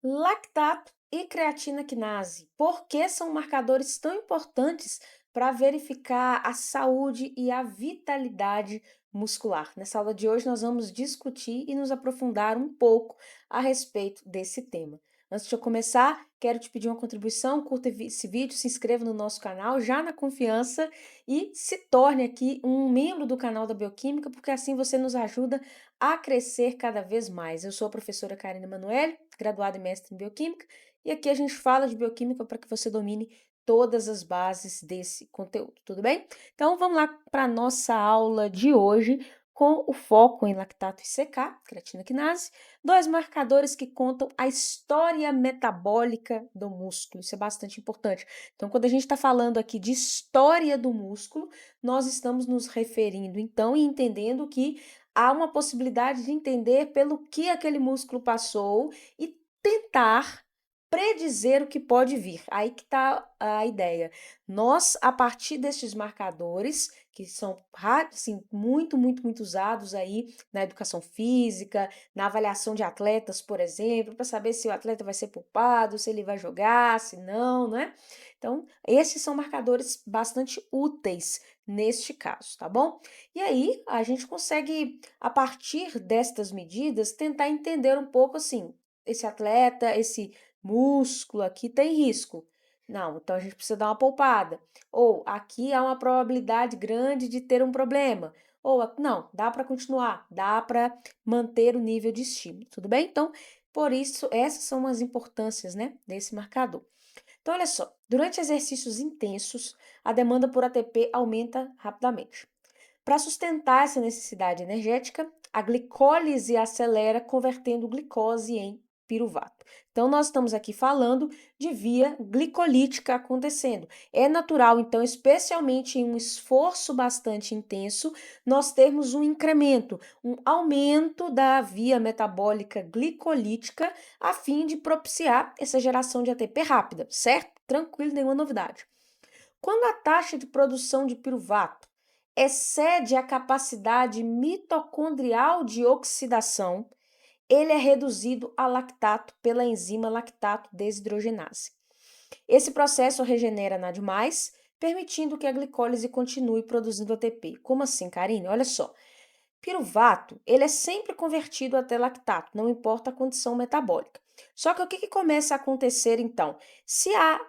Lactato e creatina quinase, por que são marcadores tão importantes para verificar a saúde e a vitalidade muscular? Nessa aula de hoje, nós vamos discutir e nos aprofundar um pouco a respeito desse tema. Antes de eu começar, quero te pedir uma contribuição, curta esse vídeo, se inscreva no nosso canal, já na confiança, e se torne aqui um membro do canal da Bioquímica, porque assim você nos ajuda a crescer cada vez mais. Eu sou a professora Karina Emanuele, graduada e mestre em Bioquímica, e aqui a gente fala de Bioquímica para que você domine todas as bases desse conteúdo, tudo bem? Então vamos lá para a nossa aula de hoje, com o foco em lactato e CK, creatina quinase, dois marcadores que contam a história metabólica do músculo, isso é bastante importante. Então, quando a gente está falando aqui de história do músculo, nós estamos nos referindo, então, e entendendo que há uma possibilidade de entender pelo que aquele músculo passou e tentar predizer o que pode vir. Aí que está a ideia. Nós, a partir destes marcadores, que são assim, muito usados aí na educação física, na avaliação de atletas, por exemplo, para saber se o atleta vai ser poupado, se ele vai jogar, se não, né? Então, esses são marcadores bastante úteis neste caso, tá bom? E aí, a gente consegue, a partir destas medidas, tentar entender um pouco assim, esse atleta, esse músculo aqui tem risco. Não, então a gente precisa dar uma poupada. Ou aqui há uma probabilidade grande de ter um problema. Ou não, dá para continuar, dá para manter o nível de estímulo, tudo bem? Então, por isso, essas são as importâncias, né, desse marcador. Então, olha só, durante exercícios intensos, a demanda por ATP aumenta rapidamente. Para sustentar essa necessidade energética, a glicólise acelera, convertendo glicose em piruvato. Então, nós estamos aqui falando de via glicolítica acontecendo. É natural, então, especialmente em um esforço bastante intenso, nós termos um incremento, um aumento da via metabólica glicolítica, a fim de propiciar essa geração de ATP rápida, certo? Tranquilo, nenhuma novidade. Quando a taxa de produção de piruvato excede a capacidade mitocondrial de oxidação, ele é reduzido a lactato pela enzima lactato desidrogenase. Esse processo regenera NAD+, permitindo que a glicólise continue produzindo ATP. Como assim, Karine? Olha só. Piruvato, ele é sempre convertido até lactato, não importa a condição metabólica. Só que o que começa a acontecer então? Se há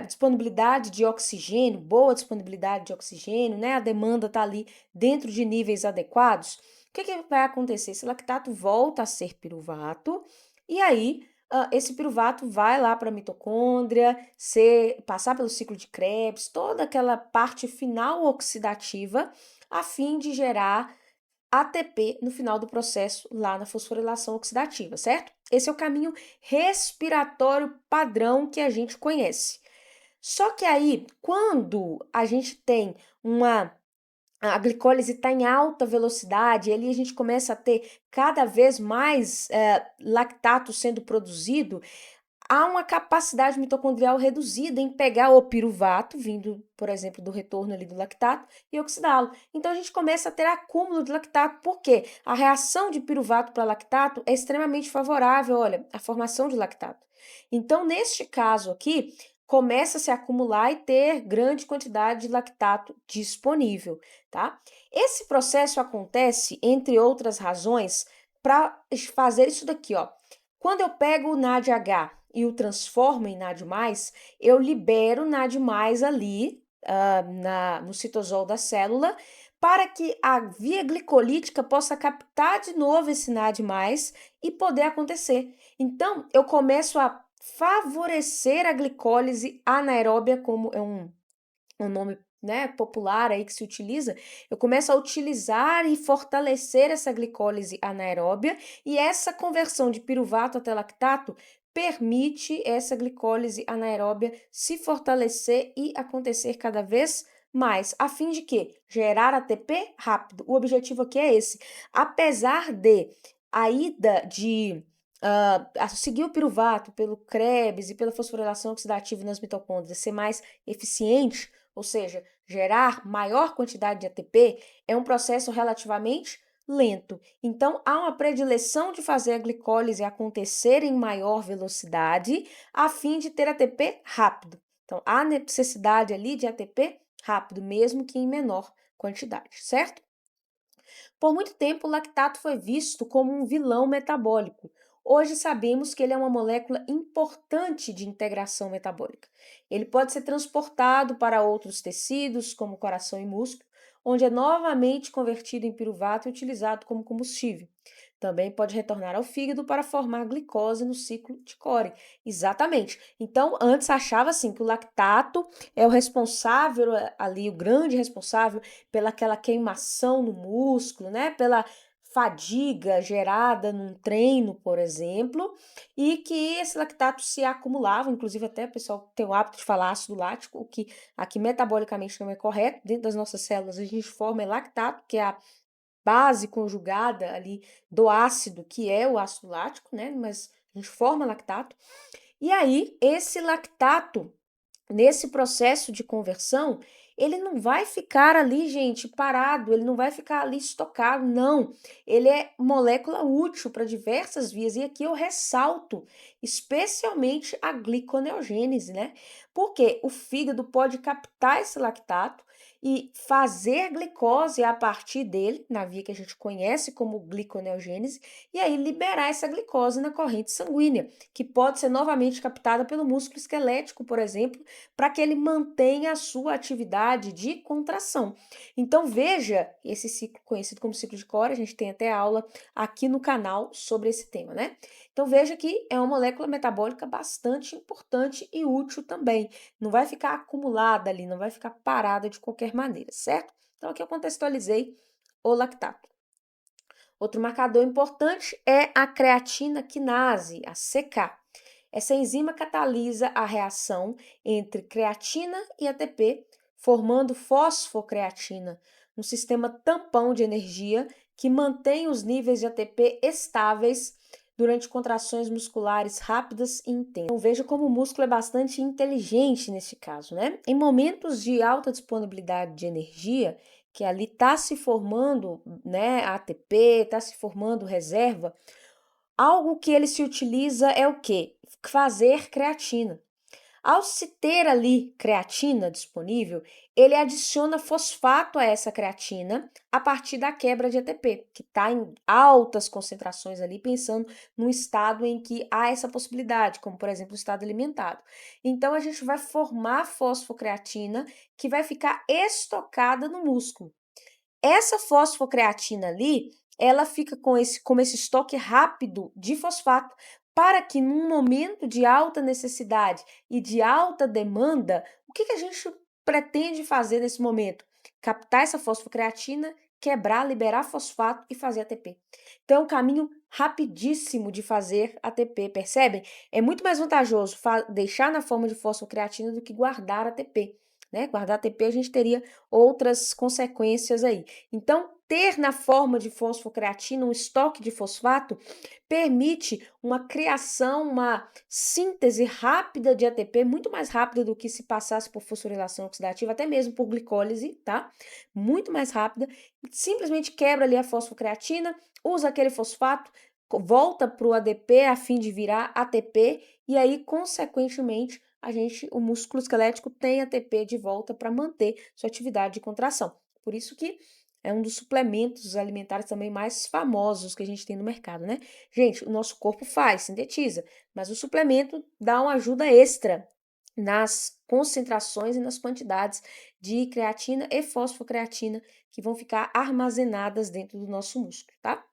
disponibilidade de oxigênio, boa disponibilidade de oxigênio, né? A demanda está ali dentro de níveis adequados, o que vai acontecer? Esse lactato volta a ser piruvato, e aí esse piruvato vai lá para a mitocôndria, passar pelo ciclo de Krebs, toda aquela parte final oxidativa, a fim de gerar ATP no final do processo lá na fosforilação oxidativa, certo? Esse é o caminho respiratório padrão que a gente conhece. Só que aí, quando a gente tem a glicólise está em alta velocidade, e ali a gente começa a ter cada vez mais lactato sendo produzido, há uma capacidade mitocondrial reduzida em pegar o piruvato, vindo, por exemplo, do retorno ali do lactato, e oxidá-lo. Então a gente começa a ter acúmulo de lactato, porque a reação de piruvato para lactato é extremamente favorável, olha, à formação de lactato. Então, neste caso aqui, começa a se acumular e ter grande quantidade de lactato disponível, tá? Esse processo acontece, entre outras razões, para fazer isso daqui, ó. Quando eu pego o NADH e o transformo em NAD+, eu libero NAD+, ali no citosol da célula, para que a via glicolítica possa captar de novo esse NAD+, e poder acontecer. Então, eu começo a favorecer a glicólise anaeróbia, como é um nome, né, popular aí que se utiliza, eu começo a utilizar e fortalecer essa glicólise anaeróbia, e essa conversão de piruvato até lactato permite essa glicólise anaeróbia se fortalecer e acontecer cada vez mais, a fim de que gerar ATP rápido. O objetivo aqui é esse. Apesar de a ida de seguir o piruvato pelo Krebs e pela fosforilação oxidativa nas mitocôndrias ser mais eficiente, ou seja, gerar maior quantidade de ATP, é um processo relativamente lento. Então, há uma predileção de fazer a glicólise acontecer em maior velocidade, a fim de ter ATP rápido. Então, há necessidade ali de ATP rápido, mesmo que em menor quantidade, certo? Por muito tempo, o lactato foi visto como um vilão metabólico. Hoje sabemos que ele é uma molécula importante de integração metabólica. Ele pode ser transportado para outros tecidos, como coração e músculo, onde é novamente convertido em piruvato e utilizado como combustível. Também pode retornar ao fígado para formar glicose no ciclo de Cori. Exatamente. Então, antes achava assim que o lactato é o responsável ali, o grande responsável pela aquela queimação no músculo, né? Pela fadiga gerada num treino, por exemplo, e que esse lactato se acumulava, inclusive até o pessoal tem o hábito de falar ácido lático, o que aqui metabolicamente não é correto. Dentro das nossas células a gente forma lactato, que é a base conjugada ali do ácido, que é o ácido lático, né? Mas a gente forma lactato. E aí, esse lactato, nesse processo de conversão, ele não vai ficar ali, gente, parado, ele não vai ficar ali estocado, não. Ele é molécula útil para diversas vias, e aqui eu ressalto especialmente a gliconeogênese, né? Porque o fígado pode captar esse lactato e fazer glicose a partir dele, na via que a gente conhece como gliconeogênese, e aí liberar essa glicose na corrente sanguínea, que pode ser novamente captada pelo músculo esquelético, por exemplo, para que ele mantenha a sua atividade de contração. Então veja esse ciclo conhecido como ciclo de Cori, a gente tem até aula aqui no canal sobre esse tema, né? Então veja que é uma molécula metabólica bastante importante e útil também. Não vai ficar acumulada ali, não vai ficar parada de qualquer maneira, certo? Então aqui eu contextualizei o lactato. Outro marcador importante é a creatina quinase, a CK. Essa enzima catalisa a reação entre creatina e ATP, formando fosfocreatina, um sistema tampão de energia que mantém os níveis de ATP estáveis durante contrações musculares rápidas e intensas. Então, veja como o músculo é bastante inteligente nesse caso, né? Em momentos de alta disponibilidade de energia, que ali está se formando, né, ATP, está se formando reserva, algo que ele se utiliza é o quê? Fazer creatina. Ao se ter ali creatina disponível, ele adiciona fosfato a essa creatina a partir da quebra de ATP, que está em altas concentrações ali, pensando num estado em que há essa possibilidade, como por exemplo o estado alimentado. Então a gente vai formar fosfocreatina que vai ficar estocada no músculo. Essa fosfocreatina ali, ela fica como esse estoque rápido de fosfato, para que num momento de alta necessidade e de alta demanda, o que a gente pretende fazer nesse momento? Captar essa fosfocreatina, quebrar, liberar fosfato e fazer ATP. Então é um caminho rapidíssimo de fazer ATP, percebem? É muito mais vantajoso deixar na forma de fosfocreatina do que guardar ATP, né? Guardar ATP a gente teria outras consequências aí. Então, ter na forma de fosfocreatina um estoque de fosfato permite uma criação, uma síntese rápida de ATP, muito mais rápida do que se passasse por fosforilação oxidativa, até mesmo por glicólise, tá? Muito mais rápida. Simplesmente quebra ali a fosfocreatina, usa aquele fosfato, volta para o ADP a fim de virar ATP e aí, consequentemente, o músculo esquelético tem ATP de volta para manter sua atividade de contração. Por isso que é um dos suplementos alimentares também mais famosos que a gente tem no mercado, né? Gente, o nosso corpo faz, sintetiza, mas o suplemento dá uma ajuda extra nas concentrações e nas quantidades de creatina e fosfocreatina que vão ficar armazenadas dentro do nosso músculo, tá?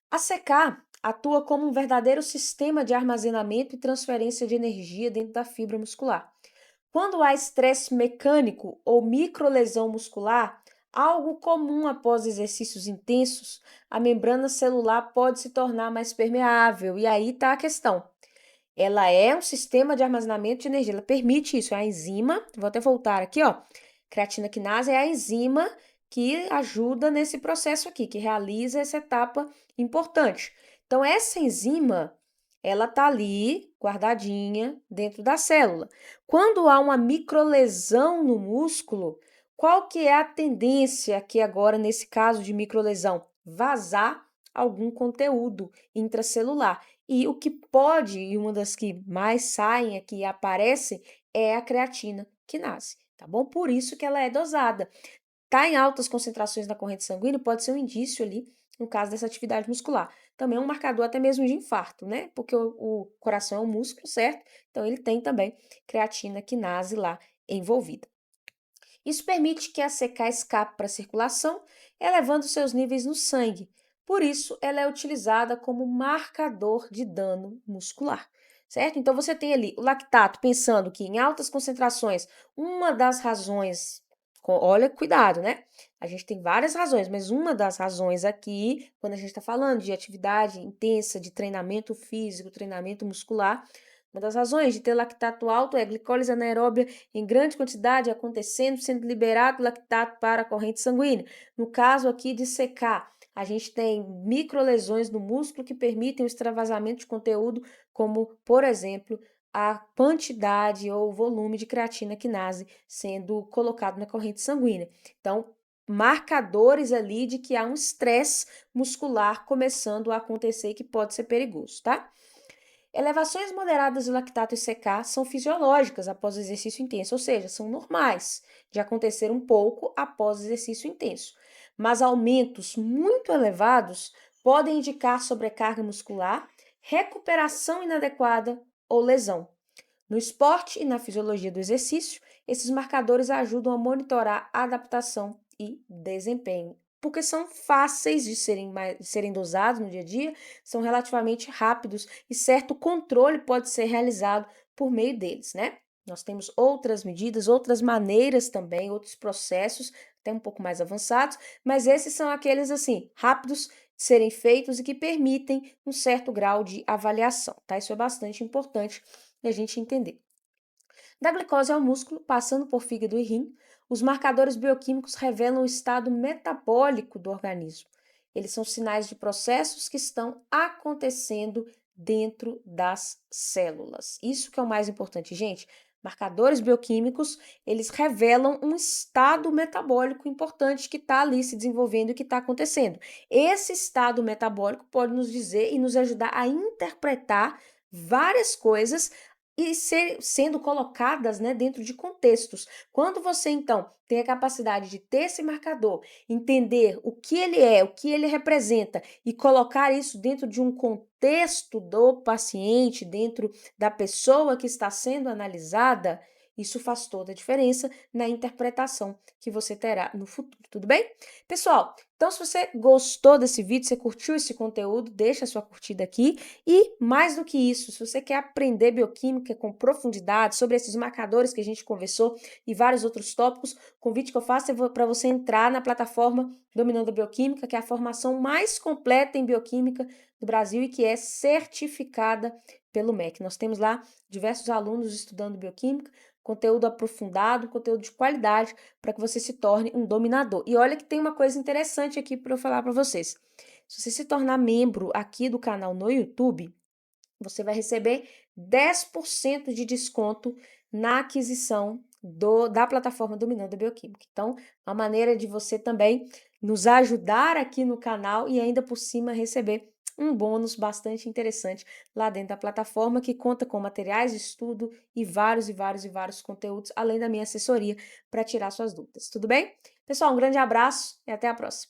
A CK atua como um verdadeiro sistema de armazenamento e transferência de energia dentro da fibra muscular. Quando há estresse mecânico ou microlesão muscular, algo comum após exercícios intensos, a membrana celular pode se tornar mais permeável. E aí está a questão. Ela é um sistema de armazenamento de energia, ela permite isso, é a enzima, vou até voltar aqui, ó. Creatina quinase é a enzima que ajuda nesse processo aqui, que realiza essa etapa importante. Então, essa enzima, ela tá ali, guardadinha, dentro da célula. Quando há uma microlesão no músculo, qual que é a tendência aqui agora, nesse caso de microlesão? vazar algum conteúdo intracelular. E o que pode, e uma das que mais saem aqui e aparece, é a creatina quinase, tá bom? Por isso que ela é dosada. Tá em altas concentrações na corrente sanguínea pode ser um indício ali, no caso dessa atividade muscular. Também é um marcador até mesmo de infarto, né? Porque o coração é um músculo, certo? Então ele tem também creatina quinase lá envolvida. Isso permite que a CK escape para a circulação, elevando seus níveis no sangue. Por isso, ela é utilizada como marcador de dano muscular, certo? Então, você tem ali o lactato, pensando que em altas concentrações, uma das razões, olha, cuidado, né? A gente tem várias razões, mas uma das razões aqui, quando a gente está falando de atividade intensa, de treinamento físico, treinamento muscular, uma das razões de ter lactato alto é a glicólise anaeróbia em grande quantidade acontecendo, sendo liberado lactato para a corrente sanguínea. No caso aqui de secar, a gente tem microlesões no músculo que permitem o extravasamento de conteúdo, como, por exemplo, a quantidade ou volume de creatina quinase sendo colocado na corrente sanguínea. Então, marcadores ali de que há um estresse muscular começando a acontecer que pode ser perigoso, tá? Elevações moderadas de lactato e CK são fisiológicas após o exercício intenso, ou seja, são normais de acontecer um pouco após o exercício intenso. Mas aumentos muito elevados podem indicar sobrecarga muscular, recuperação inadequada ou lesão. No esporte e na fisiologia do exercício, esses marcadores ajudam a monitorar a adaptação e desempenho, porque são fáceis de serem dosados no dia a dia, são relativamente rápidos e certo controle pode ser realizado por meio deles, né? Nós temos outras medidas, outras maneiras também, outros processos, até um pouco mais avançados, mas esses são aqueles assim, rápidos de serem feitos e que permitem um certo grau de avaliação, tá? Isso é bastante importante a gente entender. Da glicose ao músculo, passando por fígado e rim, os marcadores bioquímicos revelam o estado metabólico do organismo. Eles são sinais de processos que estão acontecendo dentro das células. Isso que é o mais importante, gente. Marcadores bioquímicos, eles revelam um estado metabólico importante que está ali se desenvolvendo e que está acontecendo. Esse estado metabólico pode nos dizer e nos ajudar a interpretar várias coisas e sendo colocadas, né, dentro de contextos. Quando você, então, tem a capacidade de ter esse marcador, entender o que ele é, o que ele representa e colocar isso dentro de um contexto do paciente, dentro da pessoa que está sendo analisada, isso faz toda a diferença na interpretação que você terá no futuro, tudo bem? Pessoal, então se você gostou desse vídeo, você curtiu esse conteúdo, deixa a sua curtida aqui e, mais do que isso, se você quer aprender bioquímica com profundidade sobre esses marcadores que a gente conversou e vários outros tópicos, o convite que eu faço é para você entrar na plataforma Dominando a Bioquímica, que é a formação mais completa em bioquímica do Brasil e que é certificada pelo MEC. Nós temos lá diversos alunos estudando bioquímica, conteúdo aprofundado, conteúdo de qualidade, para que você se torne um dominador. E olha que tem uma coisa interessante aqui para eu falar para vocês. Se você se tornar membro aqui do canal no YouTube, você vai receber 10% de desconto na aquisição da plataforma Dominando a Bioquímica. Então, uma maneira de você também nos ajudar aqui no canal e ainda por cima receber um bônus bastante interessante lá dentro da plataforma que conta com materiais de estudo e vários conteúdos, além da minha assessoria para tirar suas dúvidas. Tudo bem? Pessoal, um grande abraço e até a próxima.